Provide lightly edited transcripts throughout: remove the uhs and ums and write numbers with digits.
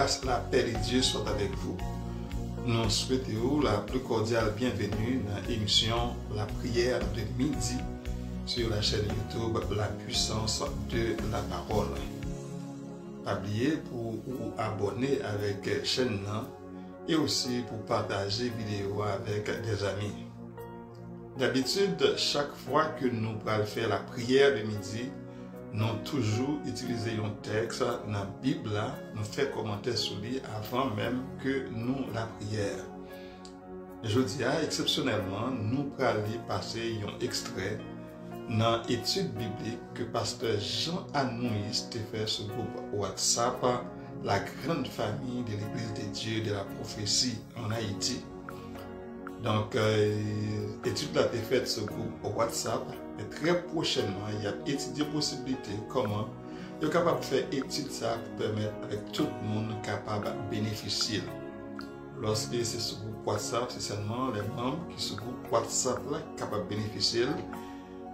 grâce, la paix de Dieu soit avec vous. Nous souhaitons la plus cordiale bienvenue dans l'émission La prière de midi sur la chaîne YouTube La puissance de la parole. Pas oublier pour vous abonner avec la chaîne et aussi pour partager vidéo avec des amis. D'habitude, chaque fois que nous allons faire la prière de midi, nous toujours utilisé un texte dans la Bible, nous faisons commenter sur lui avant même que nous la prière. Jeudi, exceptionnellement, nous allons passer un extrait dans l'étude biblique que pasteur Jean Anouis a fait sur le groupe WhatsApp, la grande famille de l'Église de Dieu de la prophétie en Haïti. Donc, l'étude a été faite sur le groupe WhatsApp et très prochainement, il y a étudié possibilité comment il est capable de faire étude ça pour permettre avec tout le monde capable de bénéficier. Lorsque c'est sur le groupe WhatsApp, c'est seulement les membres qui sont sur le groupe WhatsApp là capables de bénéficier.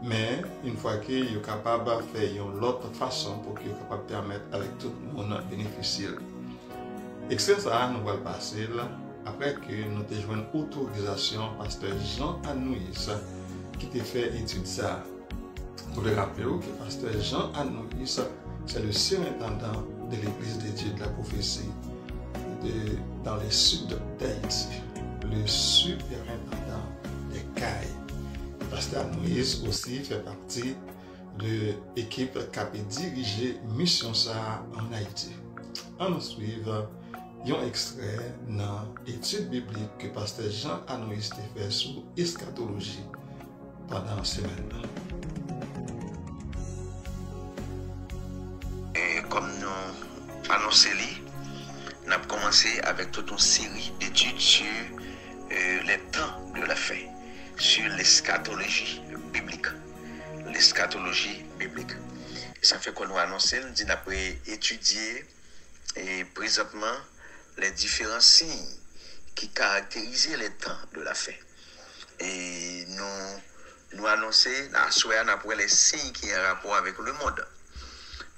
Mais une fois qu'il est capable de faire une autre façon pour qu'il est capable de permettre avec tout le monde de bénéficier. Et c'est ça, nous allons passer là. Après que nous avons joué une autorisation, pasteur Jean Anouis qui t'a fait étude ça. Vous le rappelez que pasteur Jean Anouis, c'est le surintendant de l'Église de Dieu de la prophétie dans le sud d'Haïti, le superintendant des CAI. Pasteur Anouis aussi fait partie de l'équipe qui a dirigé Mission ça en Haïti. On nous suit un extrait dans l'étude biblique que pasteur Jean Anouis a fait sur eschatologie pendant la semaine. Et comme nous annoncé, nous avons commencé avec toute une série d'études sur les temps de la fin, sur l'eschatologie biblique. L'eschatologie biblique. Et ça fait qu'on nous annonce, nous dit qu'on étudier et présentement les différents signes qui caractérisent les temps de la fin. Et nous annoncer, après les signes qui ont un rapport avec le monde.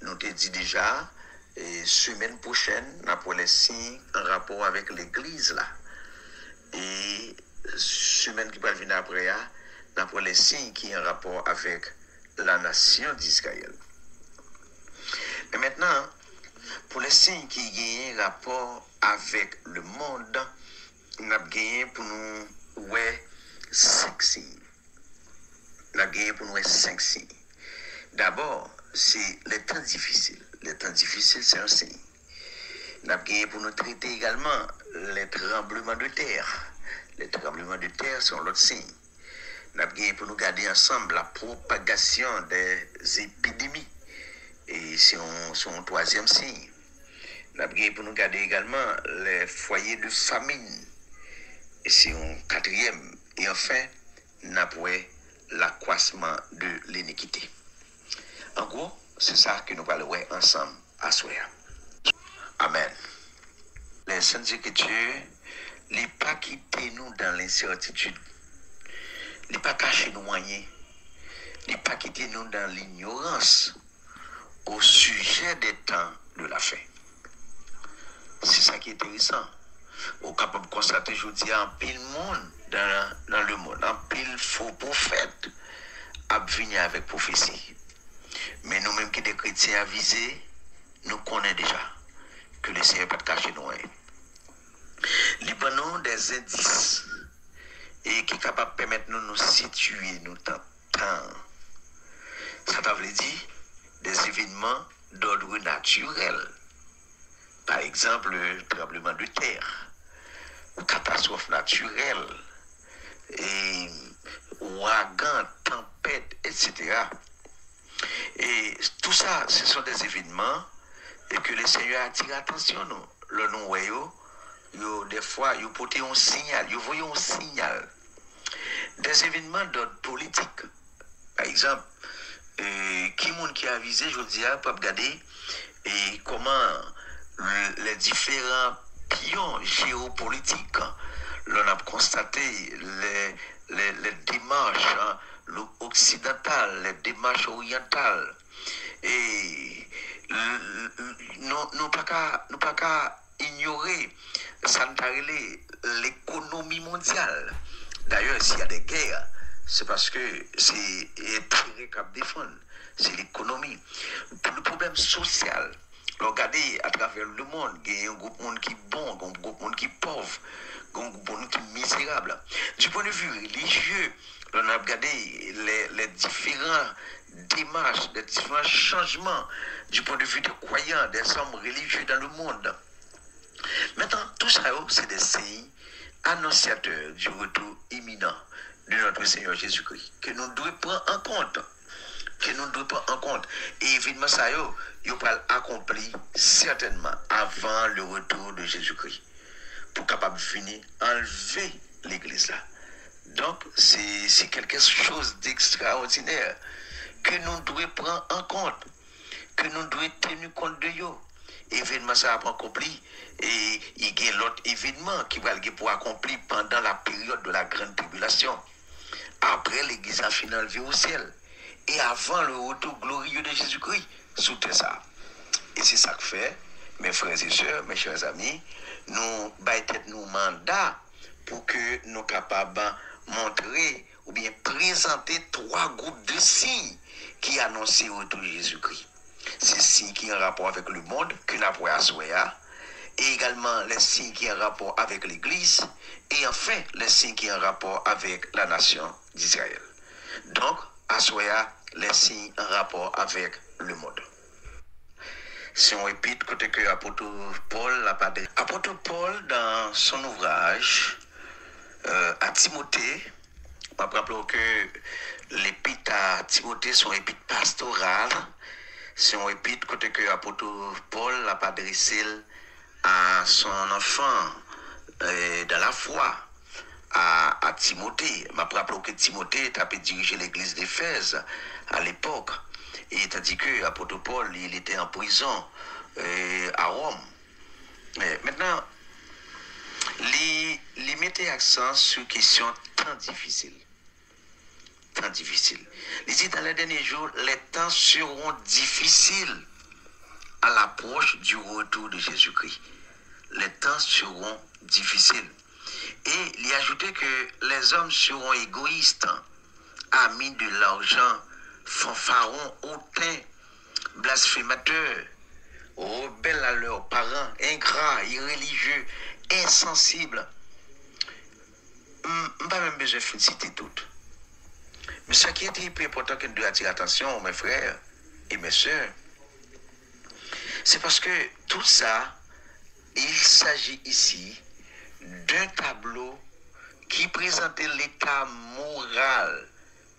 Nous te dit déjà, semaine prochaine, après les signes en rapport avec l'église là. Et semaine qui va venir après, après les signes qui ont un rapport avec la nation d'Israël. Mais maintenant, pour les signes qui ont un rapport avec le monde, nous avons gagné pour nous 5 signes. Nous avons gagné pour nous 5 signes. D'abord, c'est les temps difficiles. Les temps difficiles, c'est un signe. Nous avons gagné pour nous traiter également les tremblements de terre. Les tremblements de terre sont l'autre signe. Nous avons gagné pour nous garder ensemble la propagation des épidémies. Et c'est un troisième signe. Nous avons gagné pour nous garder également les foyers de famine. Et c'est un quatrième. Et enfin, nous avons l'accroissement de l'iniquité. En gros, c'est ça que nous parlons ensemble à soir. Amen. Les Saintes Écritures, ne pas quitter nous dans l'incertitude. Ne pas cacher nous moyens. Ne pas quitter nous dans l'ignorance au sujet des temps de la fin. C'est ça qui est intéressant. On est capable de constater aujourd'hui un pile monde dans le monde, un pile faux prophète à venir avec prophétie. Mais nous-mêmes qui des chrétiens avisés, nous connaissons déjà que le Seigneur peut cacher nous. Libanon des indices et qui est capable de permettre nous situer nous temps. Ça veut dire des événements d'ordre naturel. Par exemple, le tremblement de terre, ou catastrophe naturelle, et ouragan, tempête, etc. Et tout ça, ce sont des événements et que le Seigneur attire l'attention. Le nous voyons, des fois, ils portent un signal, ils voient un signal. Des événements d'ordre politique. Par exemple, qui a avisé, je dis, pour regarder et comment les différents pions géopolitiques, l'on a constaté les démarches occidentales, les démarches orientales, et nous pas qu'à ignorer l'économie mondiale. D'ailleurs, s'il y a des guerres, c'est parce que c'est intérêt qu'à défendre, c'est l'économie. Pour le problème social, regardez à travers le monde, il y a un groupe de monde qui est bon, un groupe de monde qui est pauvre, un groupe de monde qui est misérable. Du point de vue religieux, on a regardé les différents démarches, les différents changements du point de vue des croyants, des hommes religieux dans le monde. Maintenant, tout ça, c'est des signes annonciateurs du retour imminent de notre Seigneur Jésus-Christ, que nous devons prendre en compte. Et évidemment, ça, il va accompli certainement avant le retour de Jésus-Christ, pour capable venir enlever l'église là. Donc, c'est quelque chose d'extraordinaire que nous devons prendre en compte, que nous devons tenir compte de eux. Événement ça va accompli et il y a l'autre événement qui va pour accomplir pendant la période de la grande tribulation. Après l'église a fini enlevée au ciel et avant le retour glorieux de Jésus-Christ sous ça. Et c'est ça que fait, mes frères et sœurs, mes chers amis, nous baillons mandat pour que nous capables de montrer ou bien présenter 3 groupes de signes qui annoncent le retour de Jésus-Christ. Ces signes qui ont un rapport avec le monde, que nous avons à Soya, et également les signes qui ont un rapport avec l'Église, et enfin les signes qui ont un rapport avec la nation d'Israël. Donc, à Soya, les signes en rapport avec le monde. Si on répète, côté que l'apôtre Paul n'a pas dit. Apôtre Paul, dans son ouvrage à Timothée, on va rappeler que l'épître à Timothée sont épîtres pastorales. Si on répète, côté que l'apôtre Paul n'a pas adressé à son enfant dans la foi, à Timothée. Je me rappelle que Timothée avait dirigé l'église d'Éphèse à l'époque. Et tandis que l'apôtre Paul, il était en prison à Rome. Maintenant, il mettait accent sur une question tant difficile. Tant difficile. Il dit dans les derniers jours, les temps seront difficiles à l'approche du retour de Jésus-Christ. Les temps seront difficiles. Et il a ajouté que les hommes seront égoïstes, amis de l'argent, fanfarons, hautains, blasphémateurs, rebelles à leurs parents, ingrats, irréligieux, insensibles. Je n'ai pas même besoin de citer toutes. Mais ce qui est plus important que de attirer l'attention, mes frères et mes sœurs, c'est parce que tout ça, il s'agit ici d'un tableau qui présentait l'état moral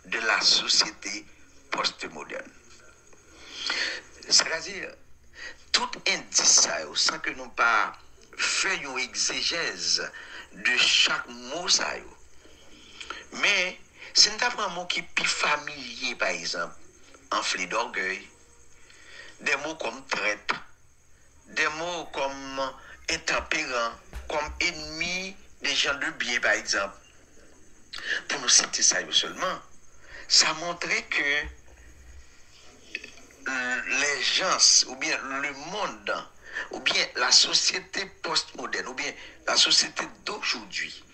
de la société postmoderne. C'est-à-dire, tout indice, sans que nous pas fassions une exégèse de chaque mot, mais c'est un mot qui est plus familier, par exemple, enflé d'orgueil, des mots comme traite, des mots comme intempérant, comme ennemi des gens de bien, par exemple. Pour nous citer ça seulement, ça montrait que les gens, ou bien le monde, ou bien la société postmoderne, ou bien la société d'aujourd'hui,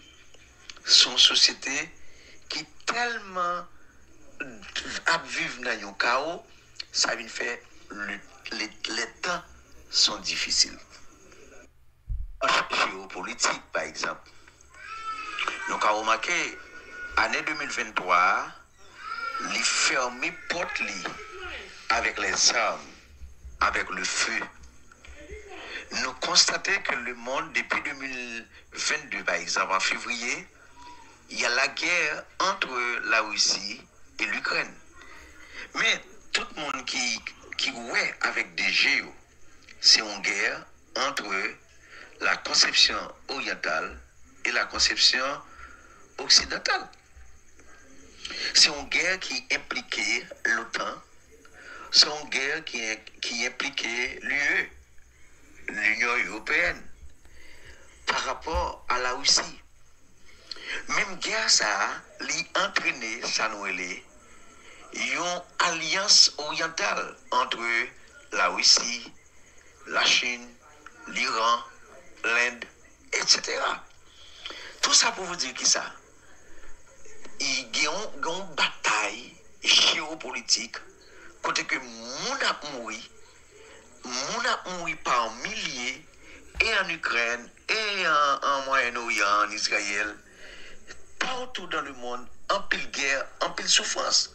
sont sociétés qui tellement vivent dans un chaos, ça vient faire les temps sont difficiles. Géopolitique, par exemple. Nous avons remarqué, année 2023, les fermer porte avec les armes, avec le feu. Nous constatons que le monde, depuis 2022, par exemple, en février, il y a la guerre entre la Russie et l'Ukraine. Mais tout le monde qui ouais avec des géos, c'est une guerre entre la conception orientale et la conception occidentale. C'est une guerre qui impliquait l'OTAN, c'est une guerre qui impliquait l'UE, l'Union européenne, par rapport à la Russie. Même guerre, ça a entraîné, ça nous est, une alliance orientale entre la Russie, la Chine, l'Iran, l'Inde, etc. Tout ça pour vous dire qui ça? Il y a une bataille géopolitique, côté que moun a mouri par milliers, et en Ukraine, et en Moyen-Orient, en Israël, partout dans le monde, en pile guerre, en pile souffrance.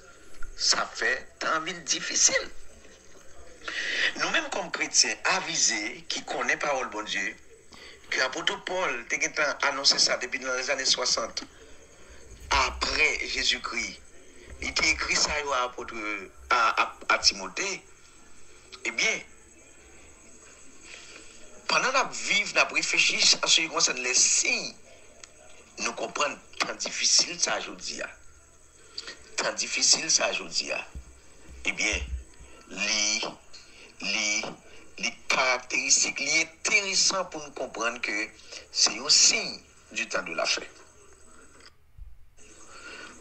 Ça fait un vie difficile. Nous-mêmes, comme chrétiens avisés, qui connaissent la parole de Dieu, que l'apôtre Paul a annoncé ça depuis dans les années 60, après Jésus-Christ, il a écrit ça à Timothée, eh bien, pendant que nous vivons, nous réfléchissons à ce qui concerne les signes, nous comprenons tant difficile ça aujourd'hui. Tant difficile ça aujourd'hui. Eh bien, les caractéristiques, les intéressants pour nous comprendre que c'est un signe du temps de la fin.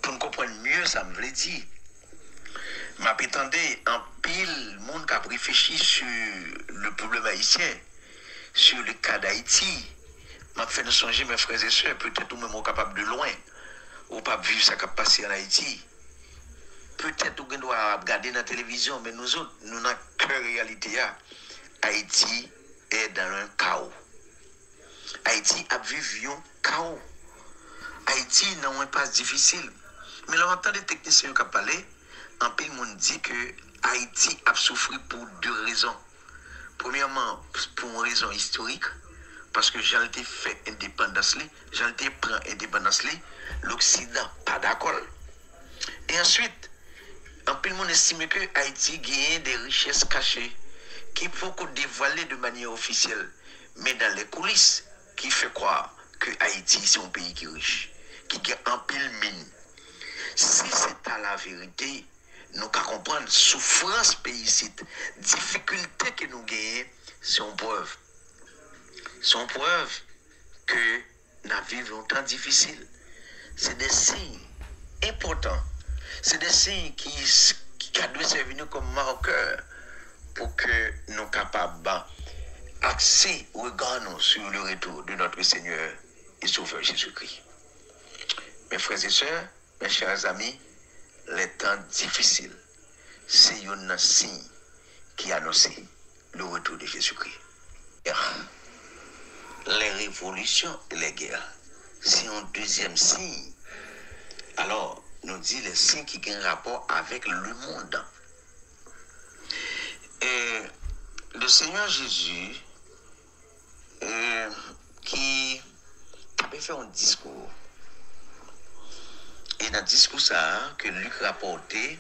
Pour nous comprendre mieux, ça me veut dire. M'attendais en pile monde qui a réfléchi sur le problème haïtien, sur le cas d'Haïti. M'a fait nous songer, mes frères et sœurs, peut-être nous même capables de loin, ou pas vivre ce qui a passé en Haïti. Peut-être nous devons regarder dans la télévision, mais nous autres, nous n'avons que réalité. Haïti est dans un chaos. Haïti a vécu un chaos. Haïti n'a pas difficile. Mais là, on entend des techniciens qui parlent, en peu de monde dit que Haïti a souffert pour deux raisons. Premièrement, pour une raison historique, parce que j'ai été fait indépendance, j'ai été pris indépendance, l'Occident pas d'accord. Et ensuite, en peu de monde estime que Haïti gagne des richesses cachées qui faut qu'on dévoile de manière officielle, mais dans les coulisses, qui fait croire que Haïti c'est un pays qui est riche, qui a un pile mine. Si c'est à la vérité, nous qu'à comprendre souffrance pays, difficulté que nous gagnons, c'est une preuve. C'est une preuve que nous vivons un temps difficile. C'est des signes importants. C'est des signes qui doivent servir comme marqueurs pour que nous soyons capables d'axer regard sur le retour de notre Seigneur et Sauveur Jésus-Christ. Mes frères et sœurs, mes chers amis, les temps difficiles, c'est un signe qui annonce le retour de Jésus-Christ. Les révolutions et les guerres, c'est un deuxième signe. Alors, nous dit les signes qui ont un rapport avec le monde. Et le Seigneur Jésus, qui avait fait un discours, et dans le discours ça, que Luc rapportait,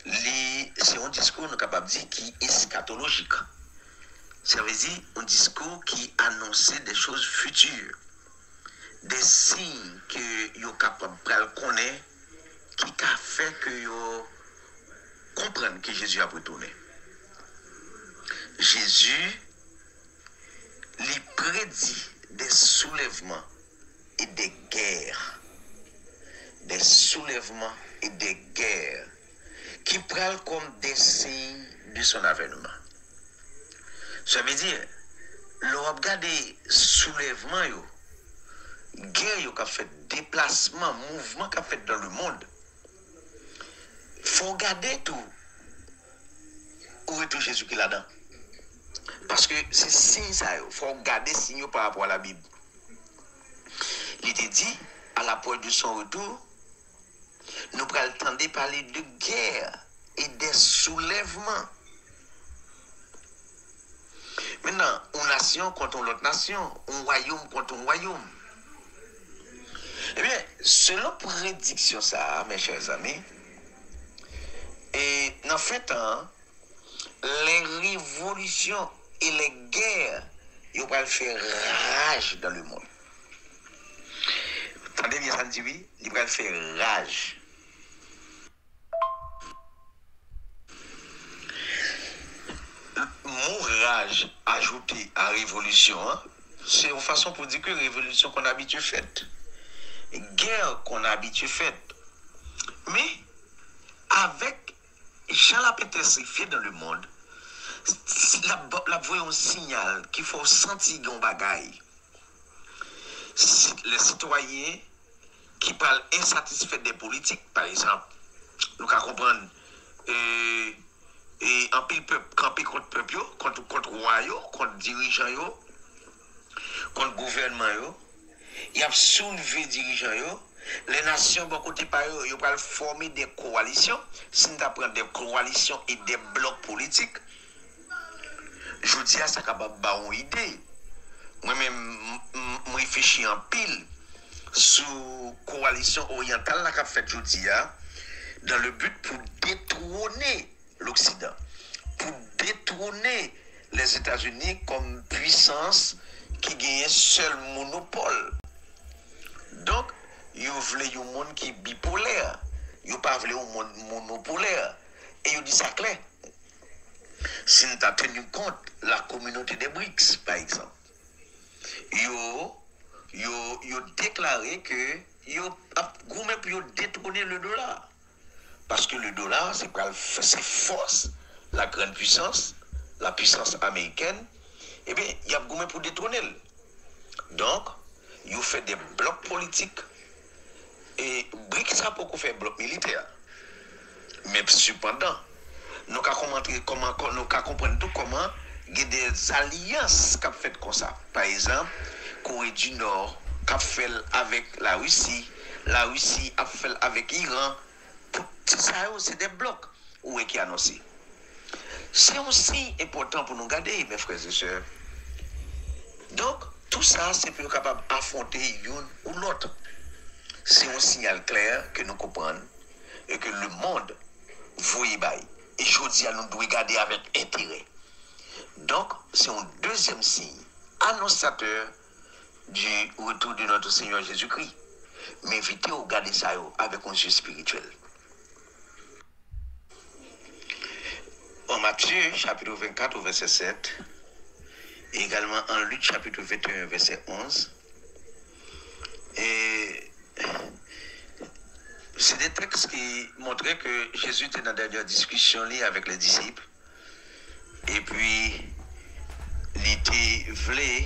c'est un discours, nous sommes capables de dire, qui est eschatologique. Ça veut dire un discours qui annonçait des choses futures, des signes que vous êtes capable de connaître, qui a fait que vous comprenez que Jésus a retourné. Jésus lui prédit des soulèvements et des guerres. Des soulèvements et des guerres qui prennent comme des signes de son avènement. Ça veut dire, l'on regarde des soulèvements, guerre qui a fait déplacement, mouvement qui a fait dans le monde. Il faut regarder tout. Où est Jésus qui est là-dedans? Parce que c'est signe ça, il faut regarder signe par rapport à la Bible. Il était dit, à l'approche de son retour, nous prenons le temps de parler de guerre et des soulèvements. Maintenant, une nation contre l'autre nation, un royaume contre un royaume. Eh bien, selon prédiction ça, mes chers amis, et en fait, les révolutions et les guerres, ils vont faire rage dans le monde. Attendez bien, ça dit oui, ils vont faire rage. Mon rage ajouté à révolution, c'est une façon pour dire que révolution qu'on a habitué faite. Guerre qu'on a habitué faite. Mais avec Jean la pétrifié dans le monde, La voyons un signal qu'il faut sentir qu'on bagaille. Les citoyens qui parlent insatisfaits des politiques, par exemple, nous pouvons comprendre et en pile peuple camper contre peuple, contre roi, contre dirigeants, contre gouvernement, il y a soulevé dirigeants. Les nations, bon côté par eux, ils vont former des coalitions. Si nous apprenons des coalitions et des blocs politiques, je dis à ça capable de une idée. Moi-même, je réfléchis en pile sous coalition orientale la qu'a fait jeudi dans le but pour détrôner l'Occident, pour détrôner les États-Unis comme puissance qui gagne seul monopole. Donc, ils voulaient un monde qui est bipolaire. Ils pas voulu un monde monopolaire. Et ils disent ça clair. Si nous avons tenu compte la communauté des BRICS, par exemple, ils ont déclaré que ils ont détrôné le dollar. Parce que le dollar, c'est force, la grande puissance, la puissance américaine, eh bien, il y a gourmet pour détrôner. Donc, ils ont fait des blocs politiques. Et BRICS, ça peut faire bloc militaire. Mais cependant, nous avons comprendre tout comment il y a des alliances qui ont fait comme ça. Par exemple, Corée du Nord qui a fait avec la Russie a fait avec l'Iran. Ça, c'est des blocs qui sont annoncés. C'est aussi important pour nous garder, mes frères et sœurs. Donc, tout ça, c'est pour capable d'affronter l'une ou l'autre. C'est un signal clair que nous comprenons et que le monde voit bail. Et je dis à nous de regarder avec intérêt. Donc, c'est un deuxième signe annonçateur du retour de notre Seigneur Jésus-Christ. Mais évitez de regarder ça avec un yeux spirituel. En Matthieu, chapitre 24, verset 7, et également en Luc, chapitre 21, verset 11, et c'est des textes qui montraient que Jésus était dans la dernière discussion avec les disciples, et puis il était voulu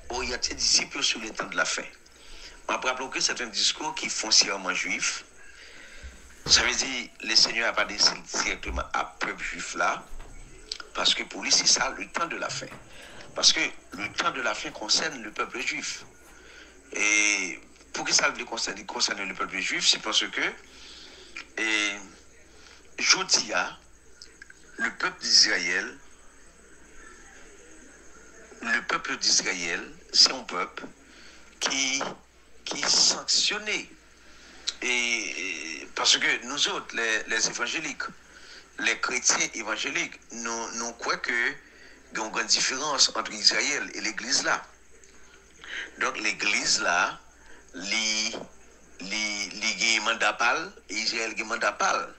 orienter les disciples sur le temps de la fin. Je me rappelle que c'est un discours qui est foncièrement juif. Ça veut dire que le Seigneur n'a pas dit directement à peuple juif là, parce que pour lui c'est ça le temps de la fin. Parce que le temps de la fin concerne le peuple juif. Et pour que ça le concerne le peuple juif, c'est parce que Jodia, le peuple d'Israël, c'est un peuple qui est sanctionné. Et parce que nous autres, les évangéliques, les chrétiens évangéliques, nous croyons qu'il y a une grande différence entre Israël et l'église là. Donc l'église là, il y a un mandat pâle et Israël a un mandat pâle.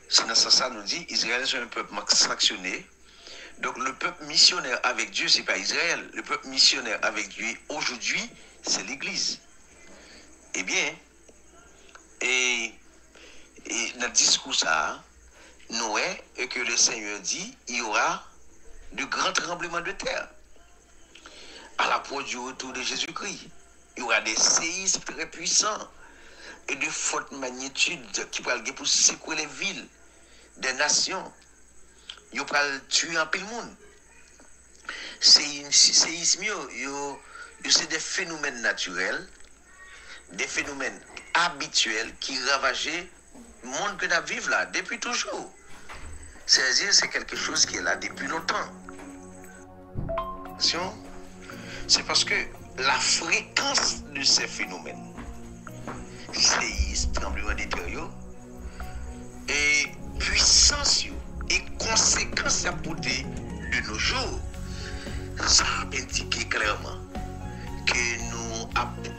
C'est dans ce sens nous dit Israël c'est un peuple sanctionné. Donc le peuple missionnaire avec Dieu, ce n'est pas Israël. Le peuple missionnaire avec Dieu aujourd'hui, c'est l'église. Eh bien, et dans le discours ça, Noé, et que le Seigneur dit, il y aura de grands tremblements de terre. À l'approche du retour de Jésus-Christ, il y aura des séismes très puissants et de fortes magnitudes qui vont pour secouer les villes, des nations. Ils vont tuer un peu le monde. Séismes, c'est des phénomènes naturels, des phénomènes habituels qui ravageaient le monde que nous vivons là depuis toujours. C'est-à-dire c'est quelque chose qui est là depuis longtemps. C'est parce que la fréquence de ces phénomènes, séismes, tremblements de terre, et puissance et conséquences apportées de nos jours, ça indique clairement que nous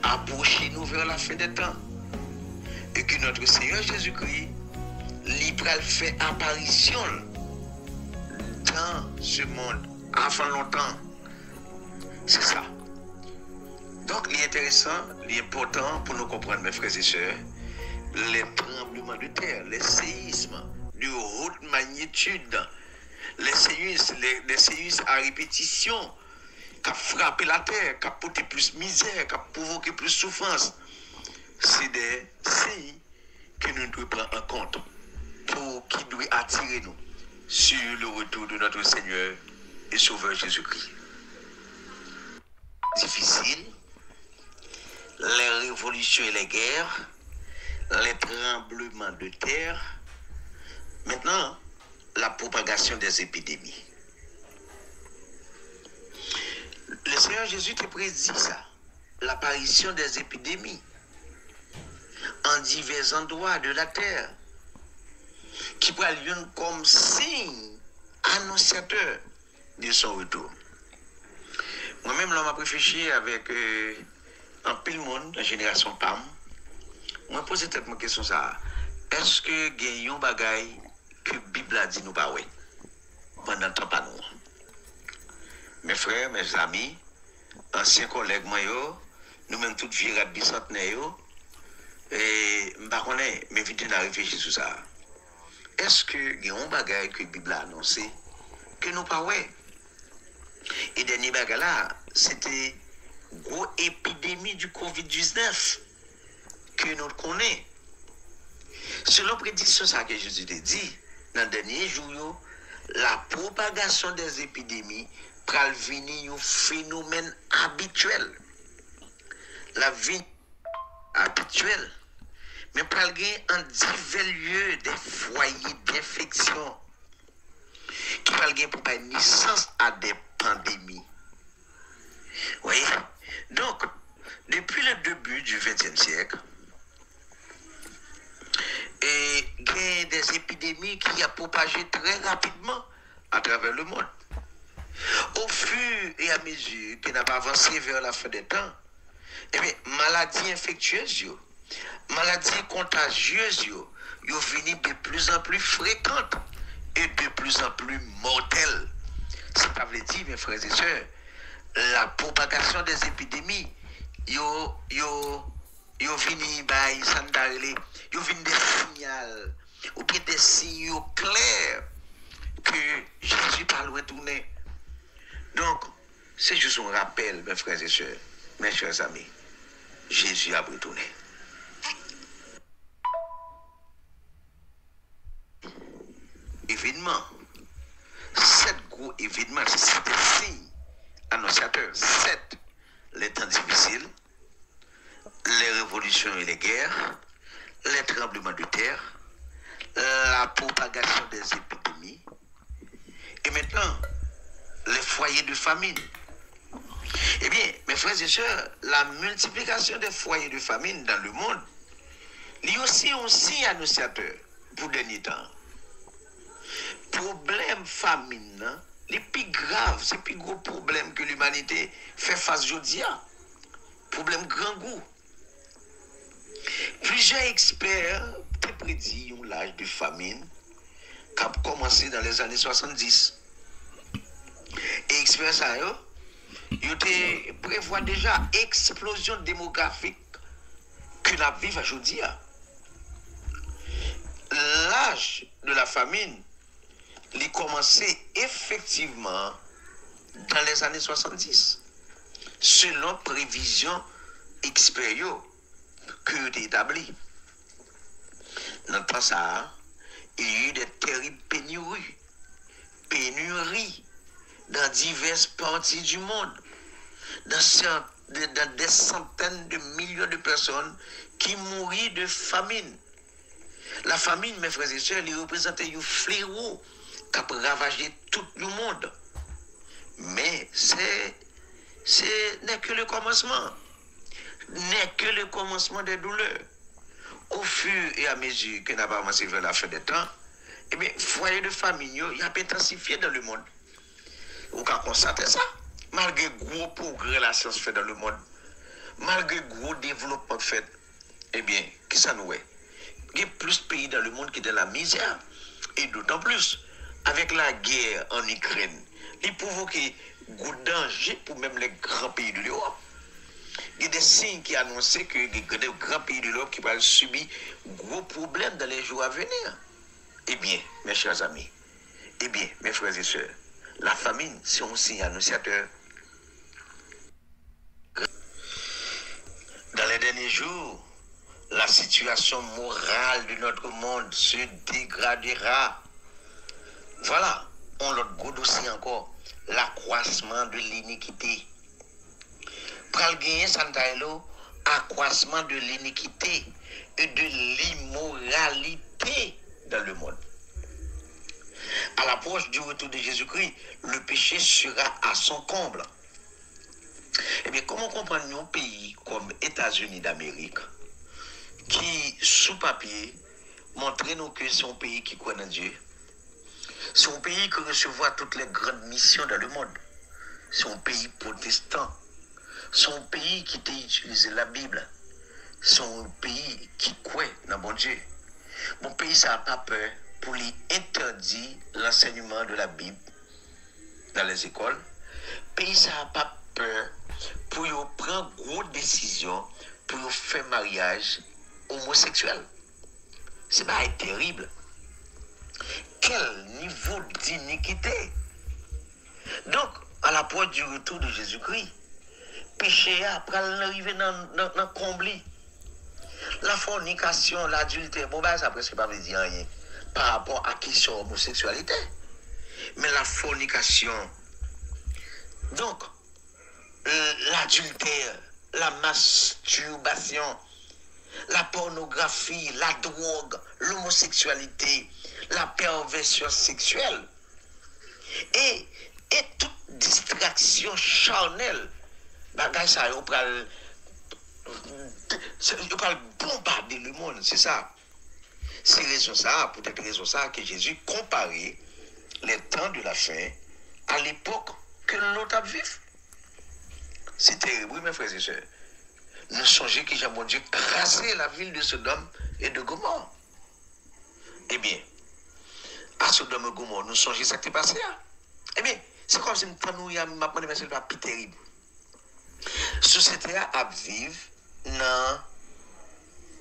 approchons vers la fin des temps et que notre Seigneur Jésus-Christ libre fait apparition dans ce monde avant longtemps. C'est ça. Donc, il est intéressant, il est important pour nous comprendre, mes frères et sœurs, les tremblements de terre, les séismes de haute magnitude, les séismes à répétition, qui a frappé la terre, qui a porté plus misère, qui a provoqué plus souffrance. C'est des signes que nous devons prendre en compte qui doit attirer nous sur le retour de notre Seigneur et Sauveur Jésus-Christ. Difficile, les révolutions et les guerres, les tremblements de terre, maintenant la propagation des épidémies. Le Seigneur Jésus te prédit ça, l'apparition des épidémies en divers endroits de la terre, qui prennent comme signe annonciateur de son retour. Moi-même, l'homme a réfléchi avec un pile monde, la génération PAM. Moi, posé cette question ça. Est-ce que gagnons bagaille que la Bible a dit nous pas ouais pendant le temps pas nous? Mes frères, mes amis, anciens collègues, moi, nous-mêmes toutes vieux bicentenaires, et je ne sais pas, m'inviter à réfléchir sur ça. Est-ce que il y a un bagage que la Bible a annoncé que nous pas ouais? Et dernier bagage là, c'était une grosse épidémie du Covid-19 que nous connaissons. Selon prédiction ça que Jésus a dit, dans les derniers jours, la propagation des épidémies va devenir un phénomène habituel. La vie habituelle. Mais pour aller en divers lieux des foyers d'infection qui va aller pour faire naissance à des pandémies. Oui. Donc, depuis le début du XXe siècle, il y a des épidémies qui ont propagé très rapidement à travers le monde. Au fur et à mesure qu'on a avancé vers la fin des temps, eh bien, maladies infectieuses, maladies contagieuses, sont venues de plus en plus fréquentes et de plus en plus mortelles. Ça veut dire, mes frères et sœurs, la propagation des épidémies, yo vini by sandalé, yo vini des signaux ou bien des signaux clairs que Jésus parle retourner. Donc, c'est juste un rappel, mes frères et sœurs, mes chers amis, Jésus a retourné. Événement, 7 gros événements, c'est des signes annonciateurs. 7, les temps difficiles, les révolutions et les guerres, les tremblements de terre, la propagation des épidémies, et maintenant, les foyers de famine. Eh bien, mes frères et sœurs, la multiplication des foyers de famine dans le monde, il y a aussi un signe annonciateur pour le dernier temps. Problème famine, les plus graves, c'est le plus gros problème que l'humanité fait face aujourd'hui. Problème grand goût. Plusieurs experts ont prédit l'âge de famine qui a commencé dans les années 70. Et experts ça, ils prévoient déjà explosion démographique que nous vivons aujourd'hui. L'âge de la famine, il a commencé effectivement dans les années 70, selon prévisions experts que ont établies. Dans le passé, il y a eu des terribles pénuries dans diverses parties du monde, dans des centaines de millions de personnes qui mourent de famine. La famine, mes frères et sœurs, elle représente un fléau qui a ravagé tout le monde. Mais n'est que le commencement. N'est que le commencement des douleurs. Au fur et à mesure que nous avons avancé vers la fin des temps, eh bien, foyer de famine, il y a intensifié dans le monde. Vous pouvez constater ça. Malgré le gros progrès que la science fait dans le monde, malgré le gros développement fait, eh bien, qui ça nous est? Il y a plus de pays dans le monde qui sont dans la misère. Et d'autant plus, avec la guerre en Ukraine, il provoque gros danger pour même les grands pays de l'Europe. Il y a des signes qui annoncent que les grands pays de l'Europe qui vont subir gros problèmes dans les jours à venir. Eh bien, mes chers amis, Eh bien, mes frères et sœurs, la famine, c'est un signe annonciateur. Dans les derniers jours, la situation morale de notre monde se dégradera. Voilà, on l'autre gros dossier encore, l'accroissement de l'iniquité. Pral gagner Santailo, accroissement de l'iniquité et de l'immoralité dans le monde. À l'approche du retour de Jésus-Christ, le péché sera à son comble. Eh bien, comment comprendre un pays comme États-Unis d'Amérique qui, sous papier, montre nous que c'est un pays qui croit en Dieu. C'est un pays qui recevra toutes les grandes missions dans le monde. C'est un pays protestant. C'est un pays qui t'a utilisé la Bible. C'est un pays qui croit dans bon Dieu. Mon pays, ça n'a pas peur pour lui interdire l'enseignement de la Bible dans les écoles. Le pays, ça n'a pas peur pour prendre grosse décision pour faire mariage homosexuel. C'est pas terrible. Quel niveau d'iniquité. Donc, à l'approche du retour de Jésus-Christ, péché après l'arrivée dans le combli. La fornication, l'adultère, bon, ben, ça presque pas veut dire rien par rapport à la question homosexualité. Mais la fornication, donc, l'adultère, la masturbation, la pornographie, la drogue, l'homosexualité, la perversion sexuelle et toute distraction charnelle. Bagay ça, on parle bombarder le monde, c'est ça. C'est raison ça, peut-être raison ça que Jésus comparait les temps de la fin à l'époque que l'autre a vécu. C'est terrible, oui, mes frères et sœurs. Nous songez que Jean-Bon Dieu crasait la ville de Sodome et de Gomorrhe. Eh bien, à Sodome et Gomorrhe, nous songez ça qui est passé. Eh bien, c'est comme si nous avons dit, mais c'est pas plus terrible. Société a vivre dans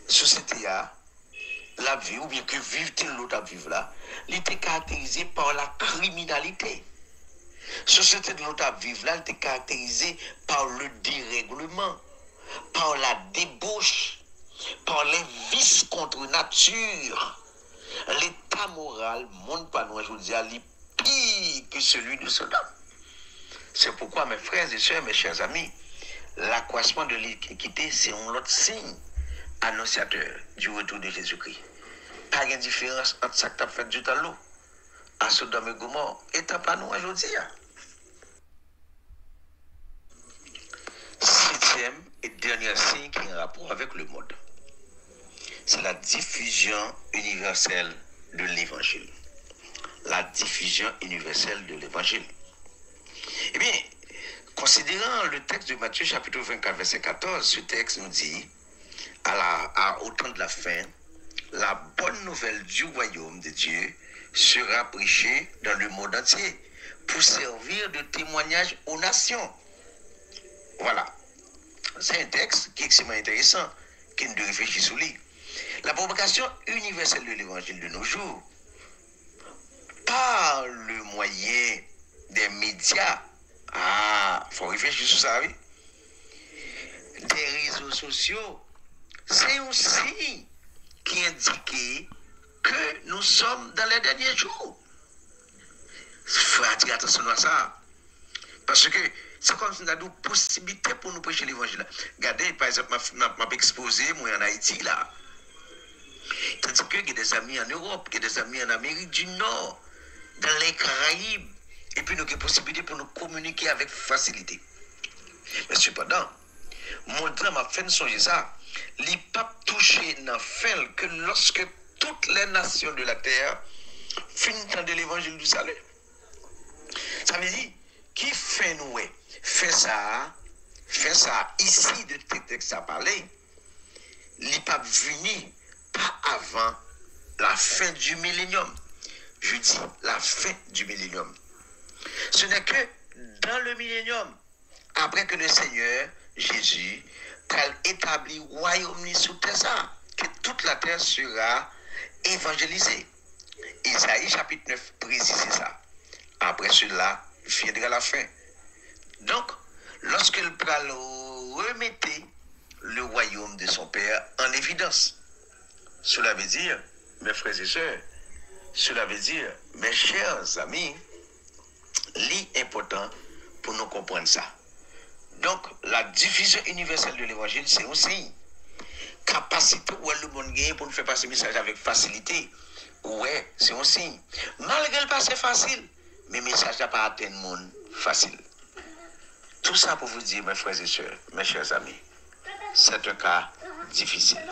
société la vie ou bien que vivre l'autre à vivre là, il était caractérisé par la criminalité. Société de l'autre à vivre là, elle était caractérisée par le dérèglement, par la débauche, par les vices contre nature. L'état moral, monde pas nous, je vous dis, est pire que celui de Sodome. C'est pourquoi, mes frères et sœurs, mes chers amis, l'accroissement de l'iniquité, c'est un autre signe annonciateur du retour de Jésus-Christ. Pas de différence entre ça que tu as fait du talou à Sodome et Gomorrhe et t'as pas nous aujourd'hui. Septième et dernier signe qui a un rapport avec le monde, c'est la diffusion universelle de l'évangile. La diffusion universelle de l'évangile. Eh bien, considérant le texte de Matthieu chapitre 24, verset 14, ce texte nous dit, au temps de la fin, la bonne nouvelle du royaume de Dieu sera prêchée dans le monde entier pour servir de témoignage aux nations. Voilà. C'est un texte qui est extrêmement intéressant, qui nous réfléchit sur lui. La propagation universelle de l'évangile de nos jours, par le moyen des médias, faut réfléchir sur ça, oui. Des réseaux sociaux, c'est un signe qui indique que nous sommes dans les derniers jours. Il faut attirer attention à ça. Parce que c'est comme si on a une possibilité pour nous prêcher l'évangile. Regardez, par exemple, m'a exposé, moi en Haïti, là. Tandis qu'il y a des amis en Europe, il y a des amis en Amérique du Nord, dans les Caraïbes, et puis nous avons des possibilités pour nous communiquer avec facilité. Mais cependant, mon drame m'a fait songer ça. Les papes touchés n'en fait que lorsque toutes les nations de la terre finissent de l'évangile du salut. Ça veut dire, qui fait nous, fait ça ici de texte à parler, les papes venus pas avant la fin du millénium. Je dis la fin du millénium. Ce n'est que dans le millénium, après que le Seigneur Jésus a établi le royaume sous terre, que toute la terre sera évangélisée. Isaïe chapitre 9 précise ça. Après cela, viendra la fin. Donc, lorsque le pral remettait le royaume de son père en évidence, cela veut dire, mes frères et sœurs, cela veut dire, mes chers amis, l'important pour nous comprendre ça. Donc, la diffusion universelle de l'évangile, c'est aussi capacité où le monde gagne pour nous faire passer le message avec facilité. Ouais, c'est un signe. Malgré le passé facile, mais le message n'a pas atteint le monde facile. Tout ça pour vous dire, mes frères et sœurs, mes chers amis, c'est un cas difficile.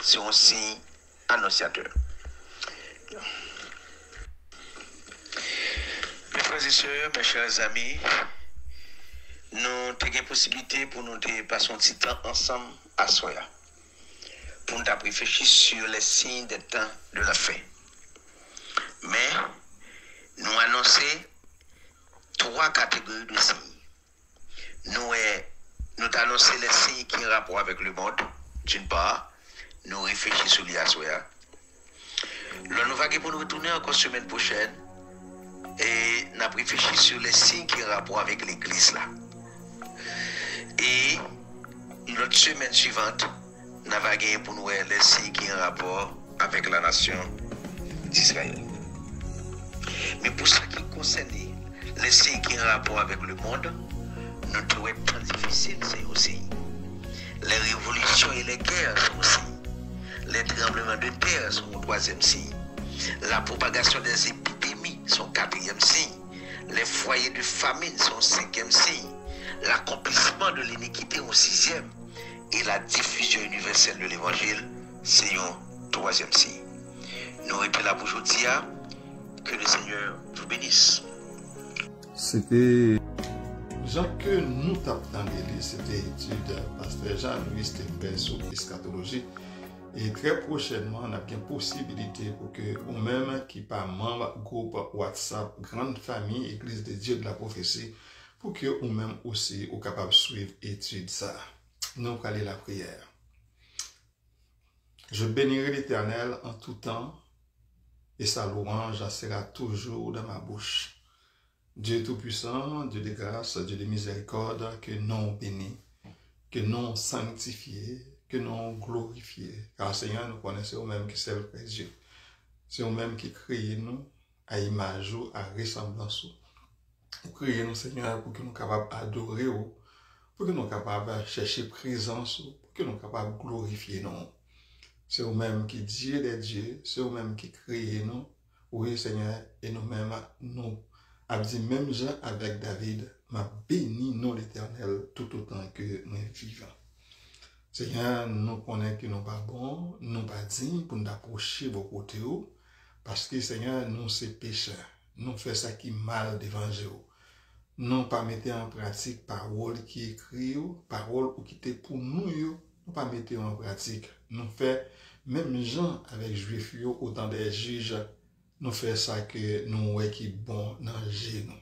C'est un signe annonciateur. Mes frères et sœurs, mes chers amis, nous avons une possibilité pour nous passer un petit temps ensemble à Soya. Pour nous réfléchir sur les signes des temps de la fin. Mais nous annonçons 3 catégories de signes. Nous annonçons les signes qui ont rapport avec le monde. D'une part, nous réfléchissons sur l'IASOYA. Nous allons pour nous retourner encore semaine prochaine et nous allons réfléchir sur les signes qui ont rapport avec l'église là. Et notre semaine suivante, nous allons pour nous les signes qui ont rapport avec la nation d'Israël. Mais pour ce qui concerne les signes qui ont rapport avec le monde, nous trouvons pas difficile, c'est aussi. Les révolutions et les guerres sont aussi. Les tremblements de terre sont le 3e signe. La propagation des épidémies sont 4e signe. Les foyers de famine sont 5e signe. L'accomplissement de l'iniquité au 6e. Et la diffusion universelle de l'évangile, c'est un 3e signe. Nous étions là pour aujourd'hui. Que le Seigneur vous bénisse. C'était Jean que nous t'avons lu, c'était étude pasteur Jean-Louis Stéphane sur eschatologie. Et très prochainement, on a bien possibilité pour que vous-même qui pas membre groupe WhatsApp Grande Famille Église de Dieu de la Prophétie, pour que vous-même aussi vous capable de suivre étude ça. Nous allons aller la prière. Je bénirai l'Éternel en tout temps et sa louange sera toujours dans ma bouche. Dieu Tout-Puissant, Dieu de grâce, Dieu de miséricorde, que nous bénis, que nous sanctifiés, que nous glorifiés. Car Seigneur, nous connaissons nous-mêmes qui c'est le Dieu. C'est nous-mêmes qui créons nous à image ou à ressemblance. Nous créons nous, Seigneur, pour que nous soyons capables d'adorer, pour que nous soyons capables de chercher présence, pour que nous soyons capables de glorifier nous. C'est nous-mêmes qui Dieu des dieux, c'est nous-mêmes qui créons nous. Oui, Seigneur, et nous-mêmes, nous. A dit même Jean avec David, m'a béni non l'Éternel tout autant que nous vivons. Seigneur, nous connaissons que nous pas bons, nous pas dignes pour nous approcher vos côtés, parce que Seigneur, nous c'est pécheurs, nous faisons ça qui mal devant Dieu. Nous pas mettre en pratique parole qui écrit, parole ou qui était pour nous, nous pas mettre en pratique. Nous fait même Jean avec Juifs, autant des juges. Nous faisons ça que nous voyons qui est bon dans le genou.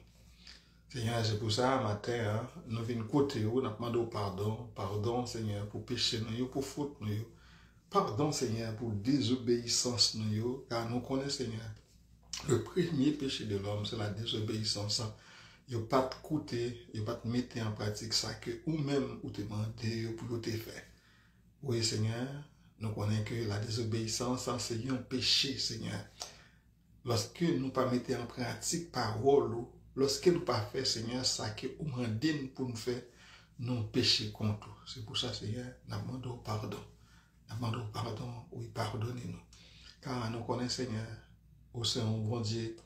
Seigneur, c'est pour ça, matin, nous venons côté, nous demandons pardon. Pardon, Seigneur, pour péché, pour faute. Pardon, Seigneur, pour désobéissance, car nous connaissons, Seigneur, le premier péché de l'homme, c'est la désobéissance. Il n'y a pas de côté, il n'y a pas de mettre en pratique ça que ou-même ou te demander pour te faire. Oui, Seigneur, nous connaissons que la désobéissance, c'est un péché, Seigneur. Lorsque nous pas mettre en pratique parole, lorsque nous pas faire, Seigneur, ça que nous demandons pour nous faire, nous pécher contre. C'est pour ça, Seigneur, nous demandons pardon. Nous demandons pardon, oui, pardonnez-nous. Car nous connaissons, Seigneur, au c'est un bon Dieu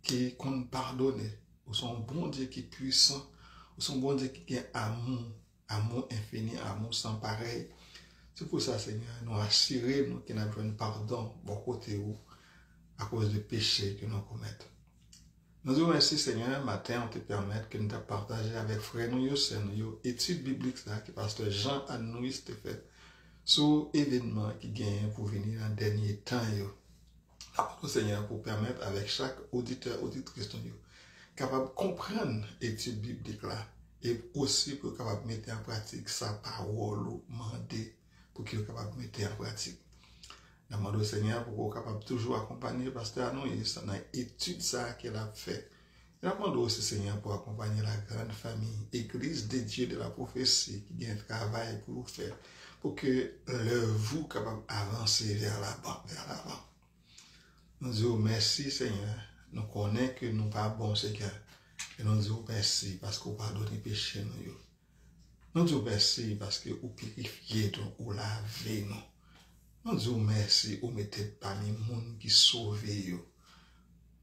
qui compte pardonner, au c'est un bon Dieu qui est puissant, au c'est un bon Dieu qui a amour infini, amour sans pareil. C'est pour ça, Seigneur, nous assurer nous qu'il y a un pardon bon côté où, à cause du péché que nous commettons. Nous vous remercions, Seigneur, matin, on te permet que nous te partager avec frère nous, nous étude biblique que pasteur Jean-Louis Stéphane sur l'événement qui gagne pour venir dans le dernier temps. Nous, Seigneur, pour permettre avec chaque auditeur, auditrice, capable de comprendre l'étude biblique là, et aussi pour capable de mettre en pratique sa parole ou demander pour qu'il soit capable de mettre en pratique. Nous demandons au Seigneur pour qu'on soit capable toujours accompagner le pasteur Anoïs dans l'étude qu'elle a fait. Nous demandons aussi Seigneur pour accompagner la grande famille, Église des dieux de la prophétie qui a un travail pour vous faire, pour que vous capable d'avancer vers l'avant. Nous disons merci Seigneur. Nous connaissons que nous ne sommes pas bons Seigneur. Et nous disons merci parce que vous pardonnez les péchés. Nous disons merci parce que vous purifiez nous, vous lavez nous. Nous disons merci, vous mettez parmi les gens qui sauvent.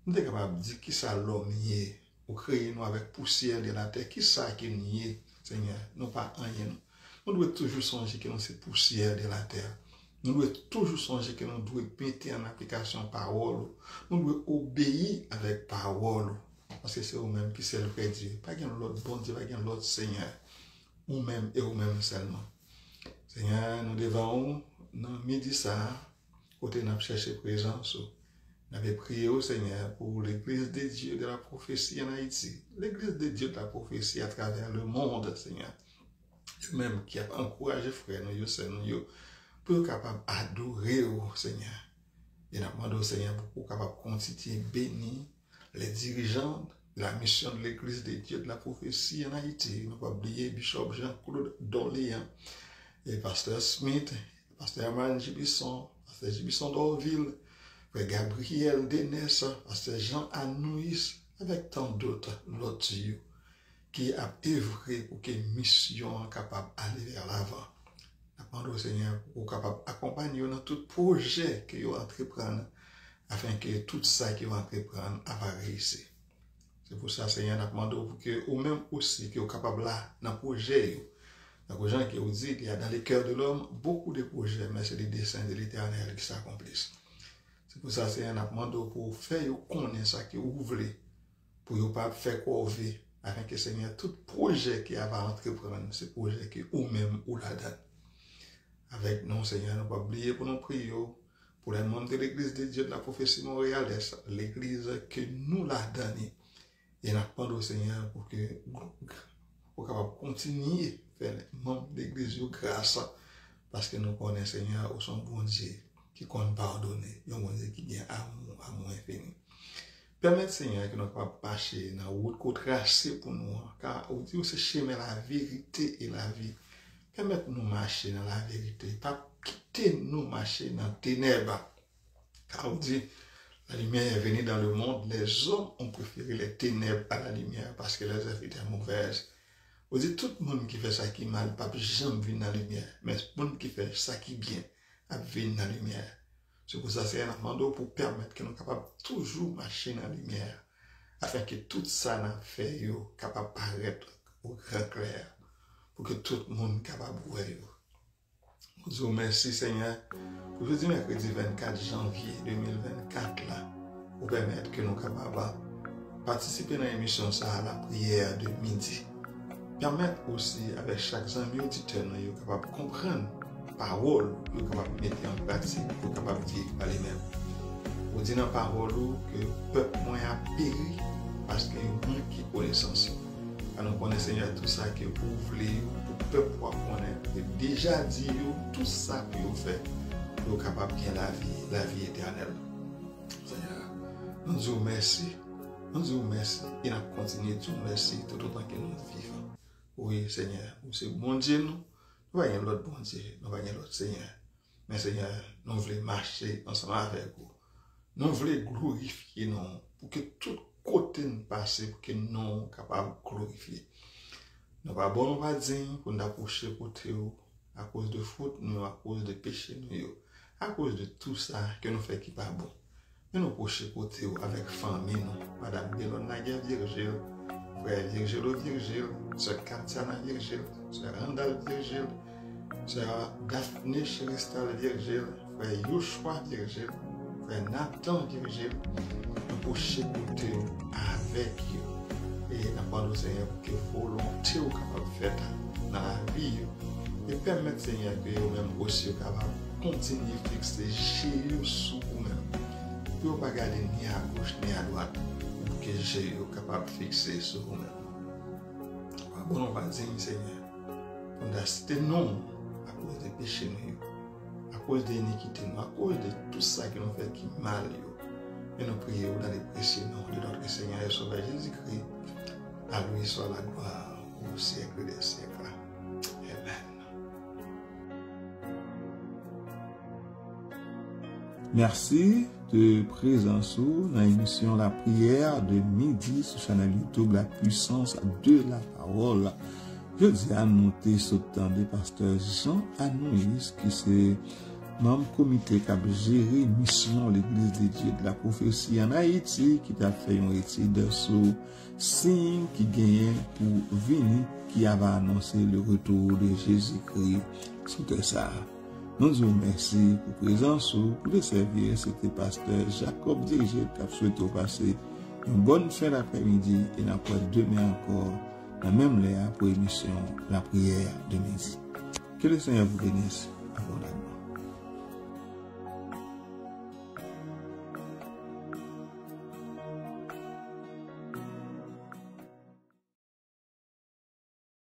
Nous sommes capables de dire qui ça l'homme est. Vous créez nous avec poussière de la terre. Qui ça qui nous est, Seigneur? Nous pas rien. Nous devons toujours songer que nous sommes poussière de la terre. Nous devons toujours songer que nous devons mettre en application parole. Nous devons obéir avec parole. Parce que c'est vous-même qui c'est le vrai Dieu. Pas qu'il y ait l'autre bon Dieu, pas qu'il y ait l'autre Seigneur. Vous-même et vous-même seulement. Seigneur, nous devons, dans midi ça, côté nous chercher présence. Nous avons prié au Seigneur pour l'Église des dieux de la prophétie en Haïti. L'Église des dieux de la prophétie à travers le monde, Seigneur. Eux-mêmes qui a encouragé frère nous, pour être capable d'adorer au Seigneur. Et nous demandons au Seigneur pour capable continuer béni les dirigeants de la mission de l'Église des dieux de la prophétie en Haïti. Nous pas oublier Bishop Jean-Claude Dorléan, et Pasteur Smith, Pasteur Herman Gibisson, Pasteur Gibisson d'Orville, Frère Gabriel Denès, Pasteur Jean Anouis, avec tant d'autres, l'autre qui a œuvré pour que la mission soit capable d'aller vers l'avant. Nous demandons au Seigneur pour capable d'accompagner dans tout projet que vous entreprenez, afin que tout ça que vous entreprenez va réussir. C'est pour ça, Seigneur, nous demandons pour que vous-même aussi, que vous capable là, dans le projet, dans les gens qui vous dit qu'il y a dans les cœurs de l'homme beaucoup de projets, mais c'est les desseins de l'Éternel qui s'accomplissent. C'est pour ça, Seigneur, nous demandons pour faire connaître ça que vous voulez, pour ne pas faire corvée, afin que, Seigneur, tout projet qui va entreprendre, c'est projet que vous-même vous la donne. Avec nous, Seigneur, nous ne pas oublier pour nous prier pour les membres de l'Église des dieux de la prophétie montréalaise, l'Église que nous l'a donnée. Et nous demandons au Seigneur pour que vous continuer à faire les membres de l'Église grâce, parce que nous connaissons, Seigneur, au son bon Dieu qui compte pardonner, un bon Dieu qui a amour infini. Permettez, Seigneur, que nous puissions marcher dans la route qu'on trace pour nous, car on dit que c'est chemin la vérité et la vie. Permettez-nous de marcher dans la vérité, pas quitter nous marcher dans les ténèbres. Car on dit, la lumière est venue dans le monde, les hommes ont préféré les ténèbres à la lumière parce que les œuvres étaient mauvaises. On dit, tout le monde qui fait ça qui est mal, pas jamais venir dans la lumière, mais tout le monde qui fait ça qui est bien, a venir dans la lumière. C'est pour ça que c'est un amendement pour permettre que nous soyons capables de toujours marcher dans la lumière, afin que tout ça n'a fait, capable de paraître au grand clair. Pour que tout le monde soit capable de voir. Nous disons merci Seigneur pour jeudi mercredi 24 janvier 2024 là, pour permettre que nous soyons capables de participer dans l'émission ça à la prière de midi. Permettre aussi avec chaque ami auditeur nous sommes capables de comprendre la parole, nous sommes capables de mettre en pratique, nous sommes capables de vivre par les mêmes. Vous dites dans la parole que le peuple a péri parce qu'il y a un manque de connaissance. Alors, nous connaissons Seigneur tout ça que vous voulez, pour le peuple connaître. Et déjà dit tout ça que vous faites, vous êtes capable de gagner la vie éternelle. Seigneur, nous disons merci. Nous disons merci. Et nous continuons de dire merci tout autant que nous vivons. Oui, Seigneur, c'est bon Dieu, nous voyons l'autre bon Dieu, nous voyons l'autre Seigneur. Mais Seigneur, nous voulons marcher ensemble avec vous. Nous voulons glorifier nous pour que tout côté nous passe pour que nous soyons capables de glorifier. Nous ne sommes pas dignes pour nous approcher côté à cause de faute, nous à cause de péché, nous à cause de tout ça que nous faisons qui n'est pas bon. Mais nous approcher côté avec famille, nous, Madame Bélon Naguer Virgile, Frère Virgile Virgile, Sœur Katiana Virgile, Sœur Randall Virgile, Sœur Daphné Chéristal Virgile, Frère Yoshua Virgile, Frère Nathan Virgile, nous approcher côté avec eux. Et nous parlons au Seigneur pour que volonté soit capable de faire dans la vie. Et permettre Seigneur que vous-même aussi soyez capable de continuer à fixer Jésus sous vous-même. Pour ne pas regarder ni à gauche ni à droite. Pour que Jésus soit capable de fixer sur vous-même. Bon, on va dire Seigneur, on a cité non à cause des péchés, à cause de l'iniquité, à cause de tout ça qui nous fait qui mal. Et nous prions dans les précieux noms de notre Seigneur et Sauveur Jésus-Christ. À lui soit la gloire au siècle des siècles. Amen. Merci de présence dans l'émission La prière de midi sur la chaîne YouTube La puissance de la parole. Je dis à noter ce temps de pasteur Jean Anoïs qui c'est membre comité qui a géré mission l'église de Dieu de la prophétie en Haïti qui a fait une étude sur signe qui gagnait pour venir qui avait annoncé le retour de Jésus-Christ sur ça. Nous disons merci pour présence pour le servir. C'était pasteur Jacob Dirigé qui a souhaité passer une bonne fin d'après-midi et après demain encore la même l'air pour l'émission La prière de midi. Que le Seigneur vous bénisse.